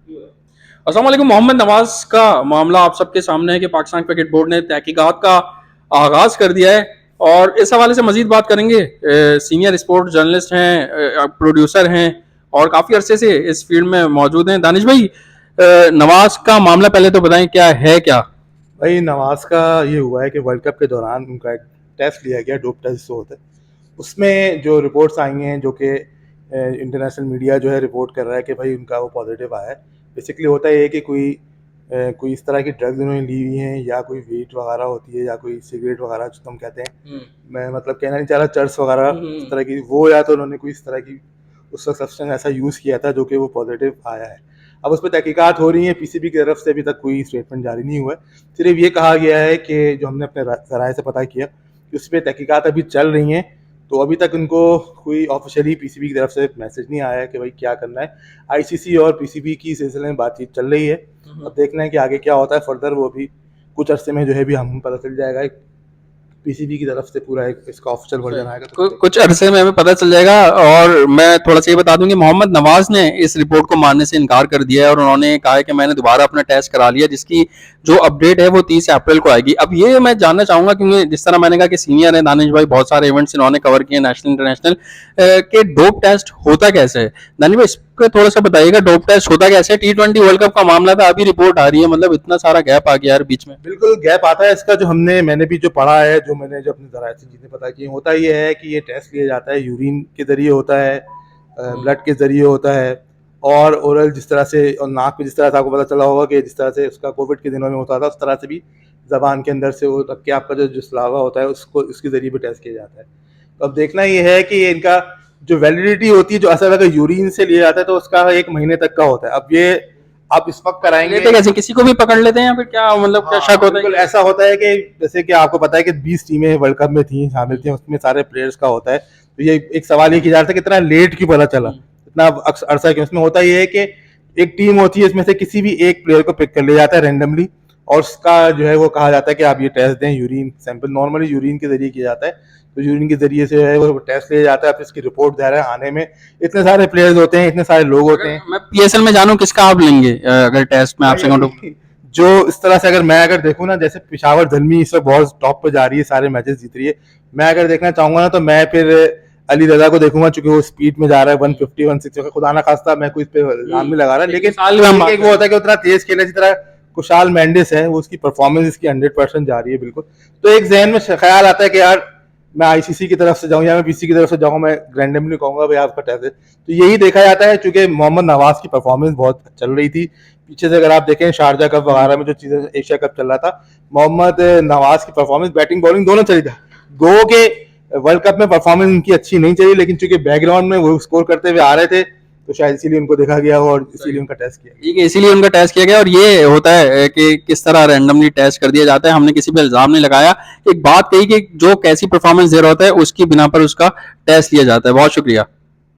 अस्सलाम वालेकुम। मोहम्मद नवाज का मामला आप सबके सामने है कि पाकिस्तान क्रिकेट बोर्ड ने तहकीकात का आगाज कर दिया है और इस हवाले से मजीद बात करेंगे। सीनियर स्पोर्ट जर्नलिस्ट हैं, प्रोड्यूसर हैं और काफ़ी अरसे से इस फील्ड में मौजूद हैं। दानिश भाई, नवाज का मामला पहले तो बताएं, क्या है क्या? भाई नवाज का ये हुआ है कि वर्ल्ड कप के दौरान उनका एक टेस्ट लिया गया, डोप टेस्ट जो होता है। उसमें जो रिपोर्ट्स आई हैं, जो कि इंटरनेशनल मीडिया जो है रिपोर्ट कर रहा है कि भाई उनका वो पॉजिटिव आया है। बेसिकली होता है कि कोई इस तरह की ड्रग्स उन्होंने ली हुई हैं, या कोई वीट वगैरह होती है, या कोई सिगरेट वगैरह जो तुम कहते हैं। मैं मतलब कहना नहीं चाह रहा, चर्च वगैरह इस तरह की वो, या तो उन्होंने कोई इस तरह की उस वक्त सब्सटेंस ऐसा यूज़ किया था जो कि वो पॉजिटिव आया है। अब उस पर तहकीकात हो रही है, पीसीबी की तरफ से अभी तक कोई स्टेटमेंट जारी नहीं हुआ है। सिर्फ ये कहा गया है कि जो हमने अपने ज़राए से पता किया कि उस पर तहकीकात अभी चल रही हैं। तो अभी तक उनको कोई ऑफिशियली पीसीबी की तरफ से मैसेज नहीं आया है कि भाई क्या करना है। आईसीसी और पीसीबी की सिलसिले में बातचीत चल रही है। अब देखना है कि आगे क्या होता है फर्दर। वो भी कुछ अरसे में जो है भी हम पता चल जाएगा। पीसीबी की तरफ से पूरा एक इसका ऑफिशियल वर्जन आएगा तो कुछ अरसे में हमें पता चल जाएगा। और मैं थोड़ा सा ये बता दूं कि मोहम्मद नवाज ने इस रिपोर्ट को मानने से इनकार कर दिया है और उन्होंने कहा है कि मैंने दोबारा अपना टेस्ट करा लिया, जिसकी जो अपडेट है वो 30 अप्रैल को आएगी। अब ये मैं जानना चाहूंगा, क्योंकि जिस तरह मैंने कहा कि सीनियर है दानिश भाई, बहुत सारे इवेंट्स इन्होंने कवर किए नेशनल इंटरनेशनल, के डोप टेस्ट होता कैसे है? दानिश भाई, इसको थोड़ा सा बताइएगा, डोप टेस्ट होता कैसे है? T20 वर्ल्ड कप का मामला था, अभी रिपोर्ट आ रही है, मतलब इतना सारा गैप आ गया यार बीच में। बिल्कुल गैप आता है इसका। जो मैंने भी जो पढ़ा है, मैंने जो अपने ज़राए से चीज़ें पता की, होता ये है कि ये टेस्ट लिया जाता है, यूरिन के ज़रिए होता है, ब्लड के ज़रिए होता है, और ओरल जिस तरह से, और नाक पे जिस तरह से आपको पता चला होगा कि जिस तरह से उसका कोविड के दिनों में होता था, उस तरह से भी ज़बान के अंदर से वो तक के आपका जो सलावा होता है उसको उसके ज़रिए भी टेस्ट किया जाता है। तो अब देखना ये है कि इनका जो वैलिडिटी होती है, जो असल अगर यूरिन से लिया जाता है तो उसका 1 महीने तक का होता है। अब ये आप इस वक्त कराएंगे लेते कैसे, किसी को भी पकड़ लेते हैं या फिर क्या, मतलब क्या हाँ, शक होता है? बिल्कुल ऐसा होता है कि जैसे कि आपको पता है कि 20 टीमें वर्ल्ड कप में थी, शामिल थी, उसमें सारे प्लेयर्स का होता है। तो ये एक सवाल ये किया जा रहा था कि इतना लेट क्यों पता चला, इतना अरसा क्यों। उसमें होता ये है कि एक टीम होती है, इसमें से किसी भी एक प्लेयर को पिक कर लिया जाता है रैंडमली, और उसका जो है वो कहा जाता है कि आप ये टेस्ट दें। यूरिन सैंपल नॉर्मली यूरिन के जरिए किया जाता है, तो यूरिन के जरिए से है वो टेस्ट लिया जाता है। फिर इसकी रिपोर्ट दे रहा है आने में। इतने सारे प्लेयर्स होते हैं, इतने सारे लोग होते हैं। मैं पीएसएल में जानूं, किसका आप लेंगे अगर टेस्ट में आपसे कहूं तो? जो इस तरह से अगर देखूँ ना, जैसे पिशावर जलमी इस वक्त बहुत टॉप पे जा रही है, सारे मैचेस जीत रही है। मैं अगर देखना चाहूंगा ना, तो मैं फिर अली रजा को देखूंगा, चूंकि वो स्पीड में जा रहा है 150 160। खुदा ना खास्ता मैं कोई इस पे इल्जाम नहीं लगा रहा, लेकिन एक वो होता है कि उतना तेज खेले जिस तरह कुशाल मेंडिस है, वो उसकी परफॉर्मेंस इसकी 100% जा रही है बिल्कुल। तो एक जहन में ख्याल आता है कि यार मैं आईसीसी की तरफ से जाऊं या मैं पीसी की तरफ से जाऊं, मैं रैंडमली कहूंगा भाई आपका टेस्ट है। तो यही देखा जाता है, चूंकि मोहम्मद नवाज की परफॉर्मेंस बहुत चल रही थी पीछे से। अगर आप देखें शारजा कप वगैरह में जो चीजें, एशिया कप चल रहा था, मोहम्मद नवाज की परफॉर्मेंस बैटिंग बॉलिंग दोनों चली था। गो के वर्ल्ड कप में परफॉर्मेंस उनकी अच्छी नहीं चली, लेकिन चूंकि बैकग्राउंड में वो स्कोर करते हुए आ रहे थे, तो शायद इसीलिए उनको देखा गया हो और इसीलिए उनका टेस्ट किया गया। ठीक है, इसीलिए उनका टेस्ट किया गया। और ये होता है कि किस तरह रैंडमली टेस्ट कर दिया जाता है, हमने किसी पे इल्जाम नहीं लगाया। एक बात कही कि जो कैसी परफॉर्मेंस दे रहा होता है उसकी बिना पर उसका टेस्ट लिया जाता है। बहुत शुक्रिया।